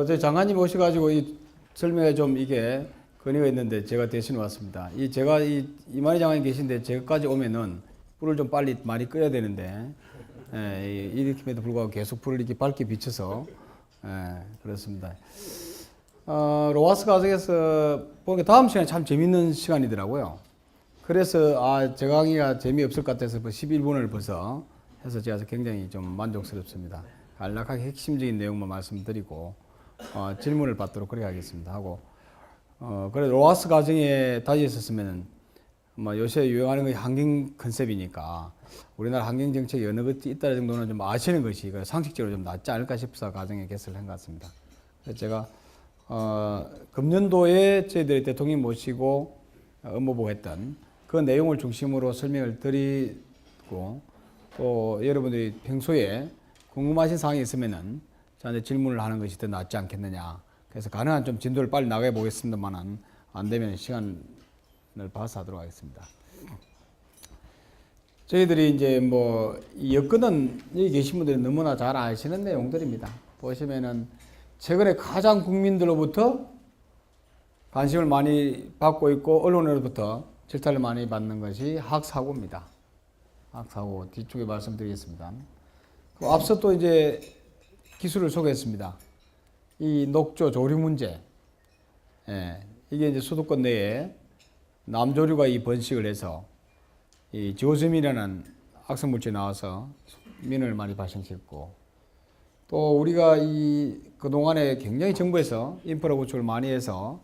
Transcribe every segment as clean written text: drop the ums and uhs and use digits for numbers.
저희 장관님 오셔가지고 이 설명에 좀 이게 건의가 있는데 제가 대신 왔습니다. 제가 이만희 장관님 계신데 제가까지 오면은 불을 좀 빨리 많이 끄야 되는데, 이렇게에도 불구하고 계속 불을 이렇게 밝게 비춰서, 그렇습니다. 로하스 가정에서 보니까 다음 시간이 참 재밌는 시간이더라고요. 그래서, 제 강의가 재미없을 것 같아서 11분을 벌써 해서 제가 굉장히 좀 만족스럽습니다. 간략하게 핵심적인 내용만 말씀드리고, 질문을 받도록 그렇게 하겠습니다. 하고, 그래, 로하스 가정에 다시 있었으면은, 요새 유행하는 것이 환경 컨셉이니까, 우리나라 환경 정책이 어느 것이 있다 정도는 좀 아시는 것이 상식적으로 좀 낫지 않을까 싶어서 가정에 개설을 한 것 같습니다. 그래서 제가, 금년도에 저희들이 대통령 모시고 업무보고 했던 그 내용을 중심으로 설명을 드리고, 또 여러분들이 평소에 궁금하신 사항이 있으면은 저한테 질문을 하는 것이 더 낫지 않겠느냐. 그래서 가능한 좀 진도를 빨리 나가 보겠습니다만은 안 되면 시간을 봐서 하도록 하겠습니다. 저희들이 이제 이 여건은 여기 계신 분들이 너무나 잘 아시는 내용들입니다. 보시면은 최근에 가장 국민들로부터 관심을 많이 받고 있고 언론으로부터 질타를 많이 받는 것이 학사고입니다. 학사고 뒤쪽에 말씀드리겠습니다. 앞서 또 이제 기술을 소개했습니다. 이 녹조 조류 문제, 이게 이제 수도권 내에 남조류가 이 번식을 해서 이 지오즘이라는 악성물질이 나와서 민원을 많이 발생시켰고, 또 우리가 그동안에 굉장히 정부에서 인프라 구축을 많이 해서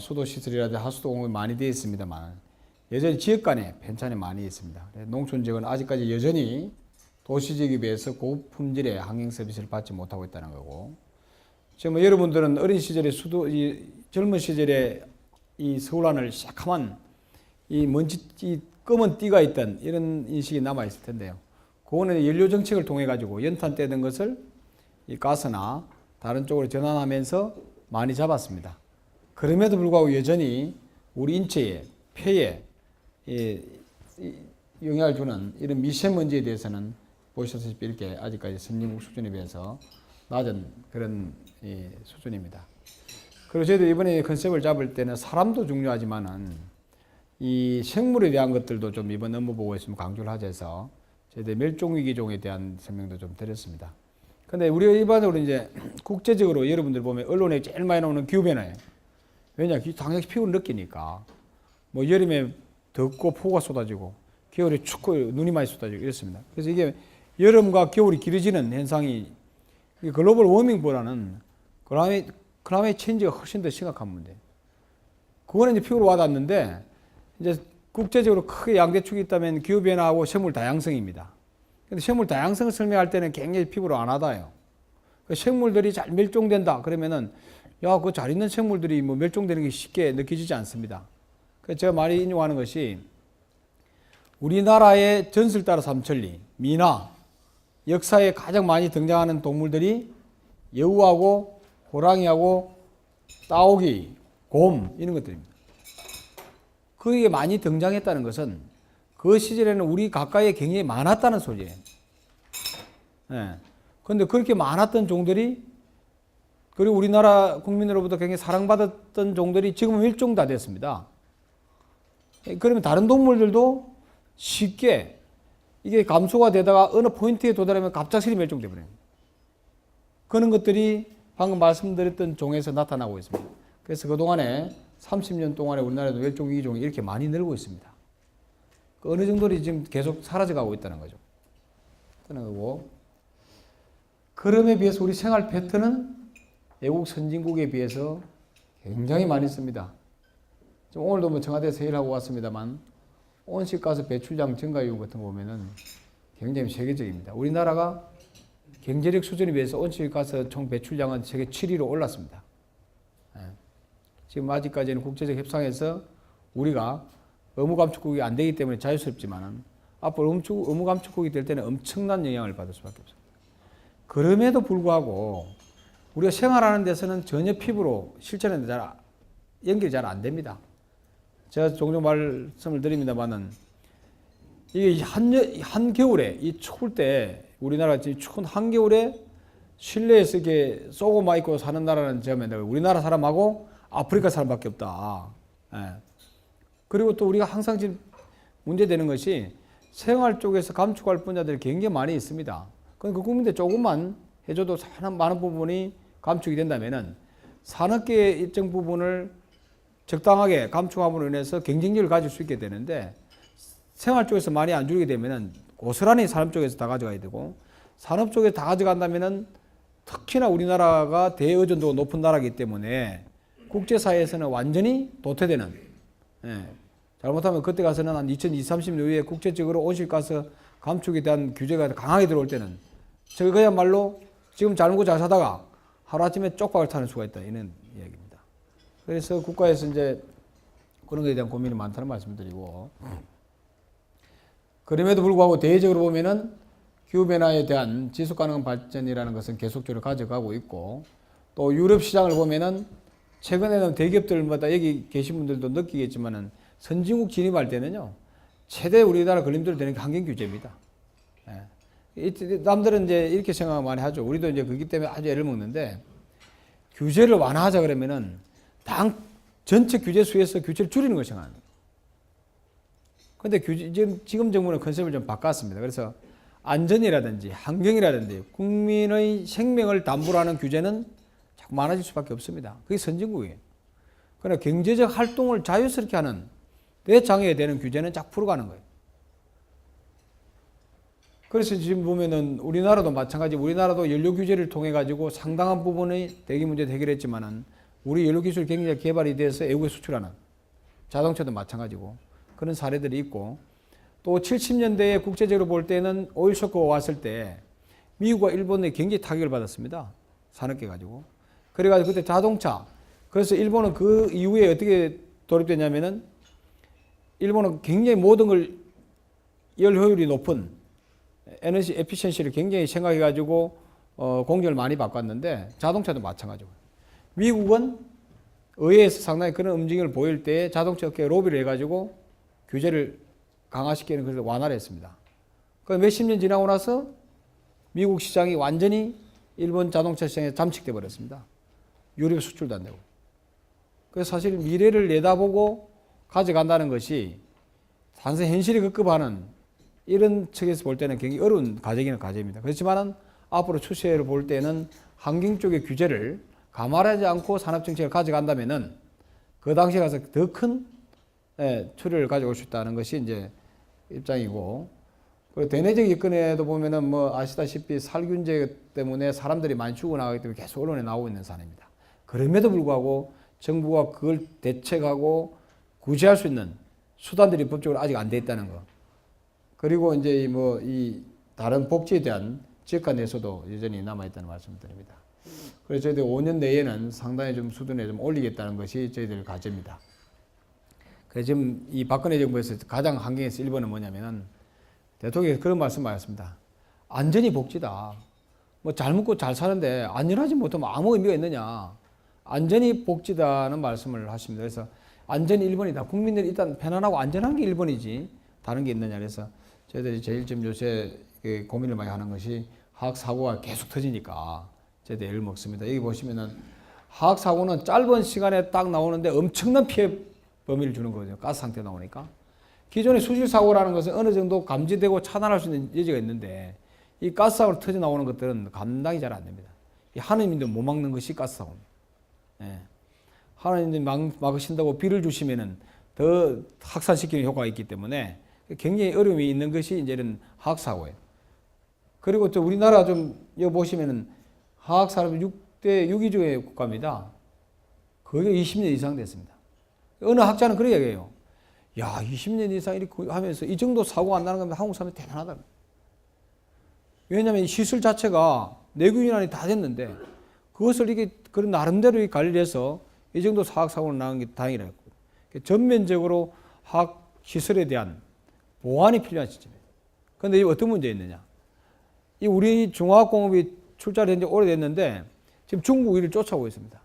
수도 시설이라든지 하수도 공급이 많이 되어 있습니다만 여전히 지역 간에 편차는 많이 있습니다. 농촌 지역은 아직까지 여전히 도시 지역에 비해서 고품질의 환경 서비스를 받지 못하고 있다는 거고, 지금 여러분들은 어린 시절에 젊은 시절에 이 서울안을 새카만 이 먼지, 이 검은 띠가 있던 이런 인식이 남아 있을 텐데요. 그거는 연료 정책을 통해 가지고 연탄 떼던 것을 이 가스나 다른 쪽으로 전환하면서 많이 잡았습니다. 그럼에도 불구하고 여전히 우리 인체에, 폐에 영향을 주는 이런 미세먼지에 대해서는 보셨다시피 이렇게 아직까지 선진국 수준에 비해서 낮은 그런 수준입니다. 그리고 저희도 이번에 컨셉을 잡을 때는 사람도 중요하지만은 이 생물에 대한 것들도 좀 이번 업무 보고에 좀 강조를 하셔서 저희들 멸종위기종에 대한 설명도 좀 드렸습니다. 근데 우리가 일반적으로 이제 국제적으로 여러분들 보면 언론에 제일 많이 나오는 기후변화예요. 왜냐? 당연히 피부를 느끼니까. 여름에 덥고 폭우가 쏟아지고, 겨울에 춥고 눈이 많이 쏟아지고 이렇습니다. 그래서 이게 여름과 겨울이 길어지는 현상이 글로벌 워밍보다는 클라이밋 체인지가 훨씬 더 심각한 문제. 그거는 이제 피부로 와닿는데, 이제 국제적으로 크게 양대축이 있다면 기후변화하고 생물 다양성입니다. 근데 생물 다양성을 설명할 때는 굉장히 피부로 안 와닿아요. 생물들이 잘 멸종된다 그러면은, 그 잘 있는 생물들이 멸종되는 게 쉽게 느껴지지 않습니다. 그래서 제가 많이 인용하는 것이 우리나라의 전설 따라 삼천리, 미나, 역사에 가장 많이 등장하는 동물들이 여우하고 호랑이하고 따오기, 곰 이런 것들입니다. 그게 많이 등장했다는 것은 그 시절에는 우리 가까이에 굉장히 많았다는 소리예요. 그런데 그렇게 많았던 종들이, 그리고 우리나라 국민으로부터 굉장히 사랑받았던 종들이 지금은 멸종 다 됐습니다. 그러면 다른 동물들도 쉽게 이게 감소가 되다가 어느 포인트에 도달하면 갑작스레 멸종돼 버려요. 그런 것들이 방금 말씀드렸던 종에서 나타나고 있습니다. 그래서 그동안에 30년 동안에 우리나라에도 멸종위기종이 이렇게 많이 늘고 있습니다. 어느 정도로 지금 계속 사라져가고 있다는 거죠. 그런 거고, 그럼에 비해서 우리 생활 패턴은 외국 선진국에 비해서 굉장히 많이 씁니다. 오늘도 청와대에서 회의를 하고 왔습니다만 온실가스 배출량 증가 이유 같은 거 보면은 굉장히 세계적입니다. 우리나라가 경제력 수준에 비해서 온실가스 총 배출량은 세계 7위로 올랐습니다. 지금 아직까지는 국제적 협상에서 우리가 의무감축국이 안 되기 때문에 자유스럽지만은 앞으로 의무감축국이 될 때는 엄청난 영향을 받을 수밖에 없습니다. 그럼에도 불구하고 우리가 생활하는 데서는 전혀 피부로 실천하는 데 연결이 잘 안 됩니다. 제가 종종 말씀을 드립니다만은 이게 한겨울에 이 추울 때 우리나라 추운 한겨울에 실내에서 이렇게 쏘고만 입고 사는 나라는 제가 맨날 우리나라 사람하고 아프리카 사람밖에 없다. 예. 그리고 또 우리가 항상 지금 문제되는 것이 생활 쪽에서 감축할 분야들이 굉장히 많이 있습니다. 그러니까 국민들 조금만 해줘도 많은 부분이 감축이 된다면은 산업계의 일정 부분을 적당하게 감축함으로 인해서 경쟁력을 가질 수 있게 되는데 생활 쪽에서 많이 안 줄이게 되면은 고스란히 산업 쪽에서 다 가져가야 되고 산업 쪽에서 다 가져간다면은 특히나 우리나라가 대의존도가 높은 나라이기 때문에 국제사회에서는 완전히 도태되는, 예, 잘못하면 그때 가서는 한 2020, 30년 후에 국제적으로 온실가스 감축에 대한 규제가 강하게 들어올 때는 저거야말로 지금 잘 먹고 잘 사다가 하루아침에 쪽박을 타는 수가 있다, 이런 이야기입니다. 그래서 국가에서 이제 그런 것에 대한 고민이 많다는 말씀을 드리고, 그럼에도 불구하고 대외적으로 보면은 기후변화에 대한 지속가능한 발전이라는 것은 계속적으로 가져가고 있고, 또 유럽 시장을 보면은 최근에는 대기업들마다 여기 계신 분들도 느끼겠지만은 선진국 진입할 때는요, 최대 우리나라 걸림돌이 되는 게 환경 규제입니다. 예. 남들은 이제 이렇게 생각 많이 하죠. 우리도 이제 그렇기 때문에 아주 애를 먹는데, 규제를 완화하자 그러면은 당 전체 규제 수에서 규제를 줄이는 걸 생각합니다. 근데 지금 정부는 컨셉을 좀 바꿨습니다. 그래서 안전이라든지 환경이라든지 국민의 생명을 담보로 하는 규제는 자꾸 많아질 수밖에 없습니다. 그게 선진국이에요. 그러나 경제적 활동을 자유스럽게 하는 대장애에 되는 규제는 자꾸 풀어가는 거예요. 그래서 지금 보면은 우리나라도 마찬가지, 우리나라도 연료 규제를 통해 가지고 상당한 부분의 대기 문제 해결했지만은 우리 연료 기술 굉장히 개발이 돼서 외국에 수출하는 자동차도 마찬가지고 그런 사례들이 있고, 또 70년대에 국제적으로 볼 때는 오일 쇼크가 왔을 때 미국과 일본의 굉장히 타격을 받았습니다. 산업계 가지고. 그래가지고 그때 자동차, 그래서 일본은 그 이후에 어떻게 돌입됐냐면은 일본은 굉장히 모든 걸 열 효율이 높은 에너지 에피션시를 굉장히 생각해가지고 공정을 많이 바꿨는데 자동차도 마찬가지고, 미국은 의회에서 상당히 그런 움직임을 보일 때 자동차 업계에 로비를 해가지고 규제를 강화시키는 것을 완화를 했습니다. 그 몇십 년 지나고 나서 미국 시장이 완전히 일본 자동차 시장에 잠식돼 버렸습니다. 유럽 수출도 안 되고. 그래서 사실 미래를 내다보고 가져간다는 것이 단순히 현실이 급급하는 이런 측에서 볼 때는 굉장히 어려운 과제이긴 과제입니다. 그렇지만은 앞으로 추세를 볼 때는 환경 쪽의 규제를 감안하지 않고 산업정책을 가져간다면은 그 당시에 가서 더 큰 추리를 가져올 수 있다는 것이 이제 입장이고, 그리고 대내적 여건에도 보면은 뭐 아시다시피 살균제 때문에 사람들이 많이 죽어나가기 때문에 계속 언론에 나오고 있는 사안입니다. 그럼에도 불구하고 정부가 그걸 대책하고 구제할 수 있는 수단들이 법적으로 아직 안 돼 있다는 거. 그리고 이제 뭐 이 다른 복지에 대한 지역화 내소도 여전히 남아 있다는 말씀을 드립니다. 그래서 저희들 5년 내에는 상당히 좀 수준에 좀 올리겠다는 것이 저희들 과제입니다. 그래서 지금 이 박근혜 정부에서 가장 환경에서 1번은 뭐냐면은 대통령이 그런 말씀하셨습니다. 안전이 복지다. 뭐 잘 먹고 잘 사는데 안전하지 못하면 아무 의미가 있느냐. 안전이 복지다는 말씀을 하십니다. 그래서 안전이 1번이다. 국민들이 일단 편안하고 안전한 게 1번이지 다른 게 있느냐. 그래서 저희들이 제일 지금 요새 고민을 많이 하는 것이 화학사고가 계속 터지니까 저희들이 애를 먹습니다. 여기 보시면은 화학사고는 짧은 시간에 딱 나오는데 엄청난 피해 범위를 주는 거거든요. 가스 상태 나오니까. 기존의 수질사고라는 것은 어느 정도 감지되고 차단할 수 있는 여지가 있는데 이 가스사고로 터져 나오는 것들은 감당이 잘 안 됩니다. 이 하느님도 못 막는 것이 가스사고입니다. 예. 하느님도 막으신다고 비를 주시면은 더 확산시키는 효과가 있기 때문에 굉장히 어려움이 있는 것이 이제 이런 화학사고예요. 그리고 또 우리나라 좀 여기 보시면은 화학산업 6대 6위주의 국가입니다. 거의 20년 이상 됐습니다. 어느 학자는 그런 얘기해요. 야, 20년 이상 이렇게 하면서 이 정도 사고가 안 나는 거면 한국 사람이 대단하다. 왜냐하면 이 시설 자체가 내균이란이 다 됐는데 그것을 이게 그런 나름대로 관리를 해서 이 정도 화학사고가 나는 게 다행이라고. 전면적으로 화학 시설에 대한 보완이 필요한 시점이에요. 그런데 어떤 문제가 있느냐. 이 우리 중화학공업이 출자를 한 지 오래됐는데 지금 중국 일을 쫓아오고 있습니다.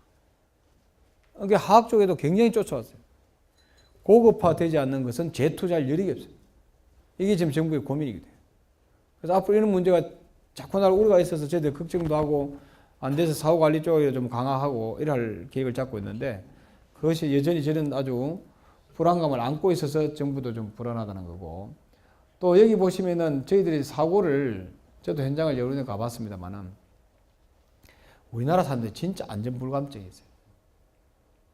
그러니까 화학 쪽에도 굉장히 쫓아왔어요. 고급화되지 않는 것은 재투자할 여력이 없어요. 이게 지금 정부의 고민이기도 해요. 그래서 앞으로 이런 문제가 자꾸 날 우려가 있어서 저희들 걱정도 하고 안 돼서 사후 관리 쪽에 좀 강화하고 이럴 계획을 잡고 있는데 그것이 여전히 저는 아주 불안감을 안고 있어서 정부도 좀 불안하다는 거고 또 여기 보시면은 저희들이 사고를 저도 현장을 여러 번 가봤습니다만은 우리나라 사람들이 진짜 안전 불감증이 있어요.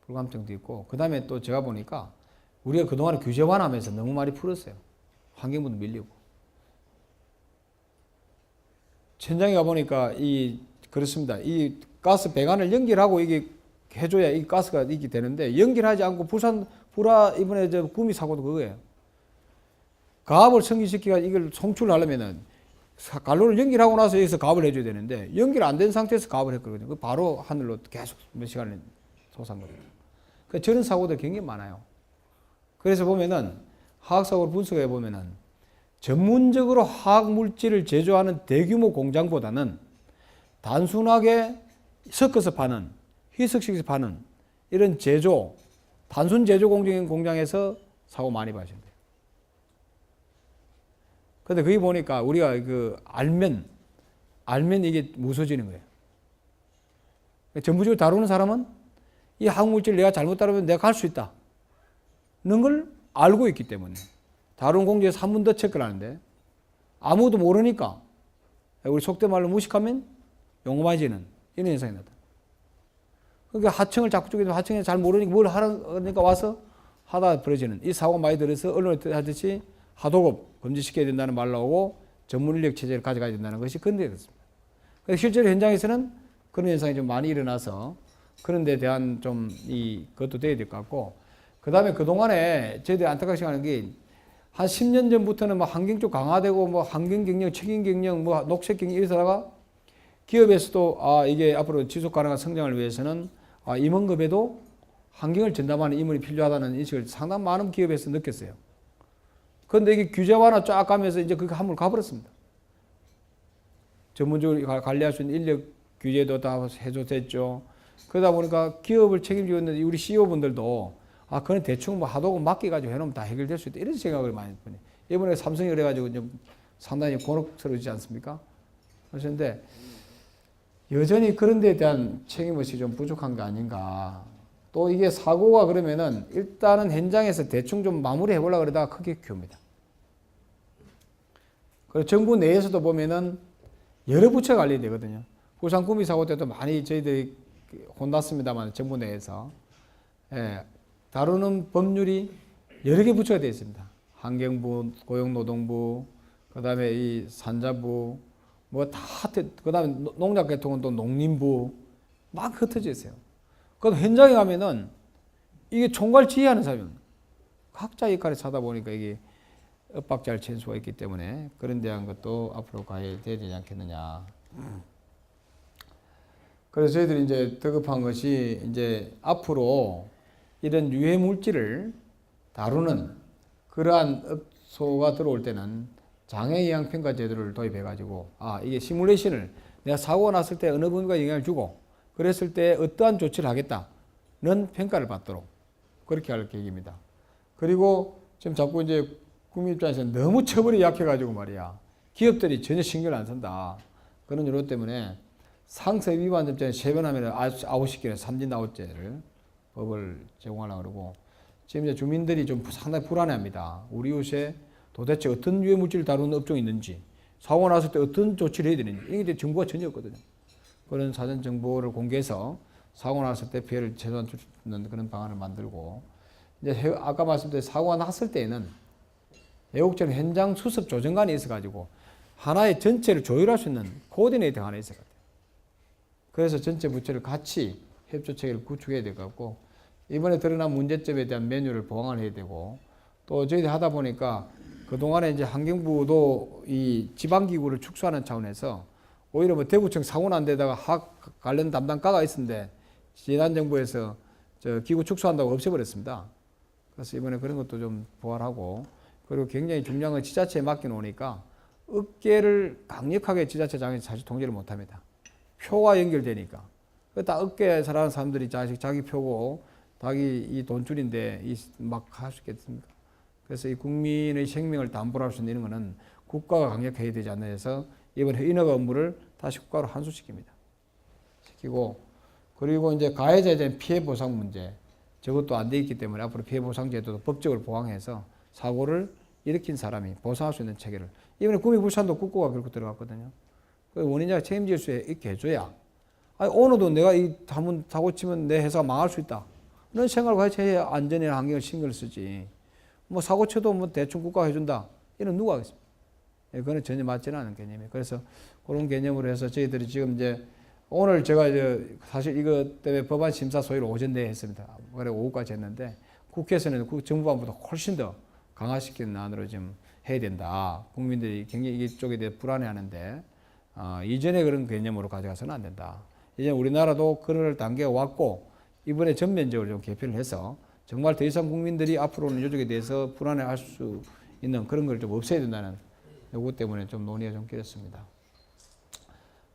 불감증도 있고 그 다음에 또 제가 보니까 우리가 그동안 규제 완화하면서 너무 많이 풀었어요. 환경부도 밀리고 현장에 가보니까 그렇습니다. 이 가스 배관을 연결하고 이게 해줘야 이 가스가 이게 되는데 연결하지 않고 이번에 구미 사고도 그거예요. 가압을 성기시키가 이걸 송출하려면은 갈로를 연결하고 나서 여기서 가압을 해줘야 되는데 연결 안 된 상태에서 가압을 했거든요. 그 바로 하늘로 계속 몇 시간을 솟았거든요. 그러니까 저런 사고들 굉장히 많아요. 그래서 보면은 화학사고를 분석해 보면은 전문적으로 화학 물질을 제조하는 대규모 공장보다는 단순하게 섞어서 파는 희석시켜서 파는 이런 단순 제조 공장에서 사고 많이 발생돼요. 근데 거기 보니까 우리가 알면 이게 무서워지는 거예요. 전부적으로 다루는 사람은 이 화학물질 내가 잘못 다루면 내가 갈 수 있다. 는 걸 알고 있기 때문에 다른 공장에서 한 번 더 체크를 하는데 아무도 모르니까 우리 속된 말로 무식하면 용감해지는 이런 현상이 나타나. 그러니까 하청을 자꾸 쪼개서 하청에 잘 모르니까 뭘 하니까 와서 하다 벌어지는 이 사고가 많이 들어서 언론에 하듯이 하도급 금지시켜야 된다는 말 나오고 전문 인력 체제를 가져가야 된다는 것이 근대였습니다. 실제로 현장에서는 그런 현상이 좀 많이 일어나서 그런 데 대한 좀 그것도 돼야 될 것 같고 그 다음에 그동안에 저희들이 안타깝게 생각하는 게 한 10년 전부터는 뭐 환경 쪽 강화되고 뭐 환경 경영, 책임 경영, 뭐 녹색 경영 이러다가 기업에서도 이게 앞으로 지속 가능한 성장을 위해서는 임원급에도 환경을 전담하는 임원이 필요하다는 인식을 상당히 많은 기업에서 느꼈어요. 그런데 이게 규제 완화 쫙 가면서 이제 그게 한물 가버렸습니다. 전문적으로 관리할 수 있는 인력 규제도 다 해줬죠. 그러다 보니까 기업을 책임지고 있는 우리 CEO분들도 그건 대충 뭐 하도급 맡겨가지고 해놓으면 다 해결될 수 있다. 이런 생각을 많이 했거든요. 이번에 삼성이 그래가지고 좀 상당히 곤혹스러우지 않습니까? 그런데 여전히 그런 데에 대한 책임의식이 좀 부족한 게 아닌가. 또 이게 사고가 그러면은 일단은 현장에서 대충 좀 마무리해 보려고 그러다가 크게 키웁니다. 그리고 정부 내에서도 보면은 여러 부처가 관리해야 되거든요. 부산 구미 사고 때도 많이 저희들이 혼났습니다만 정부 내에서. 다루는 법률이 여러 개 부처가 되어 있습니다. 환경부, 고용노동부, 그 다음에 이 산자부, 뭐 다, 그 다음에 농작계통은 또 농림부, 막 흩어져 있어요. 그래서 현장에 가면은 이게 총괄 지휘하는 사람이 각자 역할을 하다 보니까 이게 엇박자를 칠 수가 있기 때문에 그런 대한 것도 앞으로 가야 되지 않겠느냐. 그래서 저희들이 이제 다급한 것이 이제 앞으로 이런 유해 물질을 다루는 그러한 업소가 들어올 때는 장애 영향 평가 제도를 도입해 가지고 이게 시뮬레이션을 내가 사고가 났을 때 어느 부분과 영향을 주고 그랬을 때 어떠한 조치를 하겠다는 평가를 받도록 그렇게 할 계획입니다. 그리고 지금 자꾸 이제 국민 입장에서 너무 처벌이 약해 가지고 말이야. 기업들이 전혀 신경을 안 쓴다. 그런 이유 때문에 상세 위반 점자에 세변하면 아웃시키는 삼진 아웃제를 법을 제공하려고 그러고 지금 이제 주민들이 좀 상당히 불안해합니다. 우리 이웃에 도대체 어떤 유해 물질을 다루는 업종이 있는지 사고 났을 때 어떤 조치를 해야 되는지 이게 정보가 전혀 없거든요. 그런 사전 정보를 공개해서 사고 났을 때 피해를 최소한 줄 수 있는 그런 방안을 만들고 이제 아까 말씀드린 사고가 났을 때에는 애국적 현장 수습 조정관이 있어가지고 하나의 전체를 조율할 수 있는 코디네이터가 하나 있어야 돼요. 그래서 전체 부처를 같이 협조 체계를 구축해야 될 것 같고 이번에 드러난 문제점에 대한 매뉴얼을 보완을 해야 되고 또 저희들이 하다 보니까 그동안에 이제 환경부도 이 지방기구를 축소하는 차원에서 오히려 뭐 대구청 사고 난 데다가 화학 관련 담당과가 있었는데 지난 정부에서 저 기구 축소한다고 없애버렸습니다. 그래서 이번에 그런 것도 좀 보완하고 그리고 굉장히 중요한 건 지자체에 맡겨놓으니까 업계를 강력하게 지자체장에서 사실 통제를 못합니다. 표와 연결되니까. 다 업계에 살아가는 사람들이 자기 표고 자기 이 돈줄인데 막 할 수 있겠습니까? 그래서 이 국민의 생명을 담보할 수 있는 이런 거는 국가가 강력해야 되지 않나 해서 이번 인허가 업무를 다시 국가로 시키고 그리고 이제 가해자에 대한 피해 보상 문제 저것도 안 돼 있기 때문에 앞으로 피해 보상 제도도 법적으로 보강해서 사고를 일으킨 사람이 보상할 수 있는 체계를 이번에 구미불산도 국고가 그렇게 들어갔거든요. 그 원인자가 책임질 수 있게 해줘야 아니 오늘도 내가 이 한번 사고 치면 내 회사가 망할 수 있다. 이런 생각을 같이 해야 안전이나 환경을 신경을 쓰지. 뭐 사고 쳐도 뭐 대충 국가가 해준다. 이런 누가 하겠습니까? 예, 그건 전혀 맞지는 않은 개념이에요. 그래서 그런 개념으로 해서 저희들이 지금 이제 오늘 제가 이제 사실 이것 때문에 법안 심사 소위를 오전 내에 했습니다. 그래 오후까지 했는데 국회에서는 정부안보다 훨씬 더 강화시키는 안으로 좀 해야 된다. 국민들이 굉장히 이쪽에 대해 불안해하는데 이전에 그런 개념으로 가져가서는 안 된다. 이제 우리나라도 그럴 단계가 왔고 이번에 전면적으로 좀 개편을 해서 정말 더 이상 국민들이 앞으로는 이쪽에 대해서 불안해할 수 있는 그런 걸 좀 없애야 된다는 요구 때문에 좀 논의가 좀 길었습니다.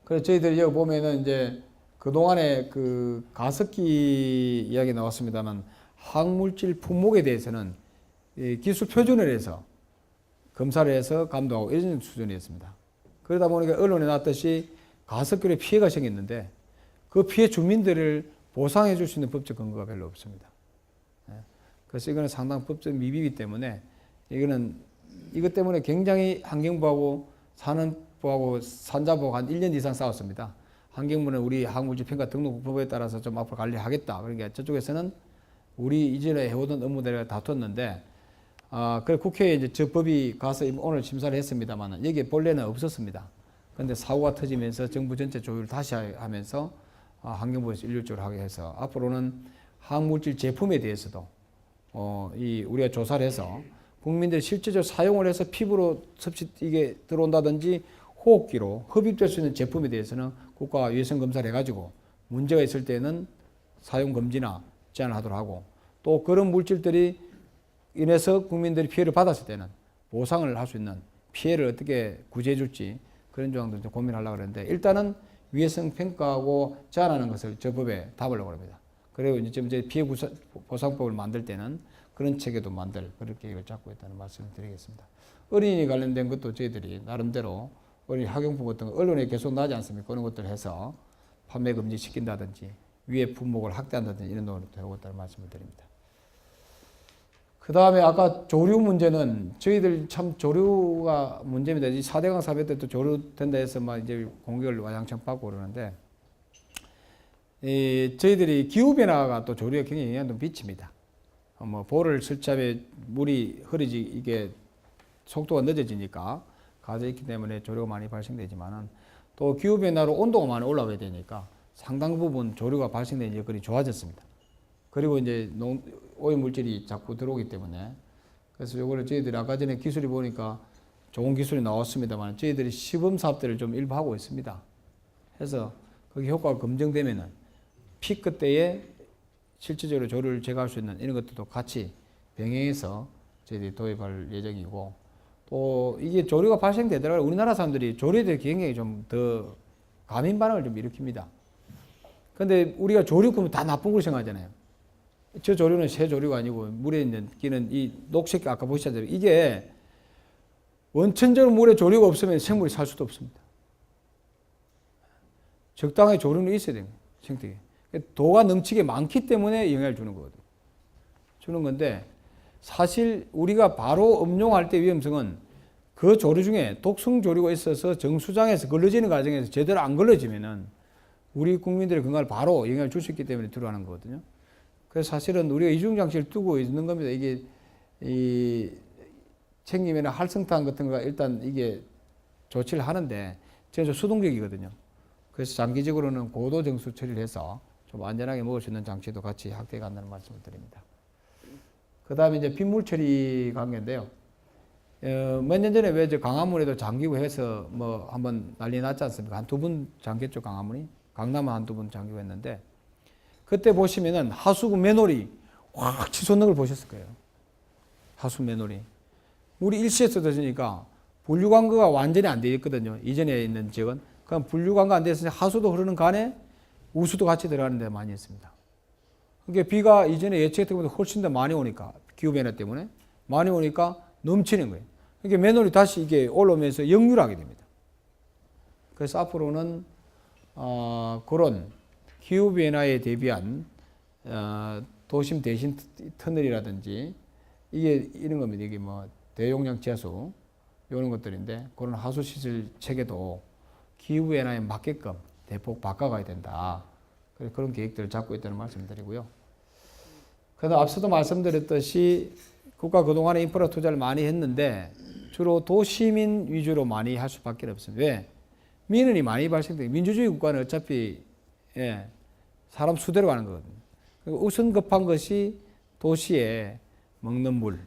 그래서 저희들이 여기 보면은 이제 그동안에 그 가습기 이야기 나왔습니다만 화학물질 품목에 대해서는 기술 표준을 해서 검사를 해서 감독하고 이런 수준이었습니다. 그러다 보니까 언론에 나왔듯이 가습기로 피해가 생겼는데 그 피해 주민들을 보상해 줄 수 있는 법적 근거가 별로 없습니다. 그래서 이거는 상당 법적 미비이기 때문에 이것 때문에 굉장히 환경부하고 산업부하고 산자부하고 한 1년 이상 싸웠습니다. 환경부는 우리 화학물질 평가 등록법에 따라서 좀 앞으로 관리하겠다. 그러니까 저쪽에서는 우리 이전에 해오던 업무들을 다퉜는데 그래 국회에 이제 저 법이 가서 오늘 심사를 했습니다만 여기에 본래는 없었습니다. 그런데 사고가 터지면서 정부 전체 조율을 다시 하면서 환경부에서 일률적으로 하게 해서 앞으로는 화학물질 제품에 대해서도 우리가 조사를 해서 국민들이 실제적으로 사용을 해서 피부로 이게 들어온다든지 호흡기로 흡입될 수 있는 제품에 대해서는 국가가 위해성 검사를 해가지고 문제가 있을 때는 사용 금지나 제한을 하도록 하고 또 그런 물질들이 인해서 국민들이 피해를 받았을 때는 보상을 할 수 있는 피해를 어떻게 구제해 줄지 그런 조항도 좀 고민하려고 그러는데 일단은 위해성 평가하고 제한하는 것을 저 법에 담으려고 합니다. 그리고 이제 피해 보상법을 만들 때는 그런 체계도 만들 그런 계획을 잡고 있다는 말씀을 드리겠습니다. 어린이 관련된 것도 저희들이 나름대로 어린이 학용품 같은 거 언론에 계속 나지 않습니까? 그런 것들을 해서 판매 금지 시킨다든지 위해 품목을 확대한다든지 이런 노력도 하고 있다는 말씀을 드립니다. 그 다음에 아까 조류 문제는 저희들 참 조류가 문제입니다. 이 4대강 사변 때도 조류 된다 해서 막 이제 공격을 와장창 받고 그러는데 저희들이 기후변화가 또 조류에 굉장히 영향을 미칩니다. 볼을 설치하면 물이 흐르지 이게 속도가 늦어지니까 가져 있기 때문에 조류가 많이 발생되지만은 또 기후변화로 온도가 많이 올라가야 되니까 상당 부분 조류가 발생되는 여건이 좋아졌습니다. 그리고 이제 오염물질이 자꾸 들어오기 때문에 그래서 요거를 저희들이 아까 전에 기술이 보니까 좋은 기술이 나왔습니다만 저희들이 시범 사업들을 좀 일부 하고 있습니다. 해서 거기 효과가 검증되면은 피크 때에 실질적으로 조류를 제거할 수 있는 이런 것들도 같이 병행해서 저희들이 도입할 예정이고 또 이게 조류가 발생되더라도 우리나라 사람들이 조류에 대해 굉장히 좀 더 과민 반응을 좀 일으킵니다. 근데 우리가 조류 그러면 다 나쁜 걸 생각하잖아요. 저 조류는 새 조류가 아니고 물에 있는 끼는 이 녹색 아까 보시잖아요. 이게 원천적으로 물에 조류가 없으면 생물이 살 수도 없습니다. 적당하게 조류는 있어야 됩니다. 생태계. 도가 넘치게 많기 때문에 영향을 주는 거거든요. 주는 건데 사실 우리가 바로 음용할 때 위험성은 그 조류 중에 독성 조류가 있어서 정수장에서 걸러지는 과정에서 제대로 안 걸러지면은 우리 국민들의 건강을 바로 영향을 줄 수 있기 때문에 들어가는 거거든요. 그래서 사실은 우리가 이중장치를 두고 있는 겁니다. 이게 챙기면 활성탄 같은 거가 일단 이게 조치를 하는데 저는 수동적이거든요. 그래서 장기적으로는 고도 정수 처리를 해서 좀 안전하게 먹을 수 있는 장치도 같이 확대해 간다는 말씀을 드립니다. 그 다음에 이제 빗물 처리 관계인데요. 몇 년 전에 왜 저 강화문에도 잠기고 해서 뭐 한번 난리 났지 않습니까? 한 2번 잠겼죠, 강화문이. 강남은 한 2번 잠기고 했는데 그때 보시면은 하수구 맨홀이 확 치솟는 걸 보셨을 거예요. 하수 맨홀이. 물이 일시에서 터지니까 분류관거가 완전히 안 되어 있거든요. 이전에 있는 지역은. 그럼 분류관거 안 돼서 하수도 흐르는 간에 우수도 같이 들어가는 데 많이 있습니다. 그러니까 비가 이전에 예측했던 것보다 훨씬 더 많이 오니까 기후변화 때문에 많이 오니까 넘치는 거예요. 그러니까 맨홀이 다시 이게 올라오면서 역류를 하게 됩니다. 그래서 앞으로는 그런 기후 변화에 대비한 도심 대신 터널이라든지 이게 이런 겁니다. 이게 뭐 대용량 제수 이런 것들인데 그런 하수 시설 체계도 기후 변화에 맞게끔 대폭 바꿔가야 된다. 그런 계획들을 잡고 있다는 말씀드리고요. 그다음 앞서도 말씀드렸듯이 국가 그동안에 인프라 투자를 많이 했는데 주로 도시민 위주로 많이 할 수밖에 없습니다. 왜? 민원이 많이 발생돼요. 민주주의 국가는 어차피 사람 수대로 가는 거거든요. 우선 급한 것이 도시에 먹는 물,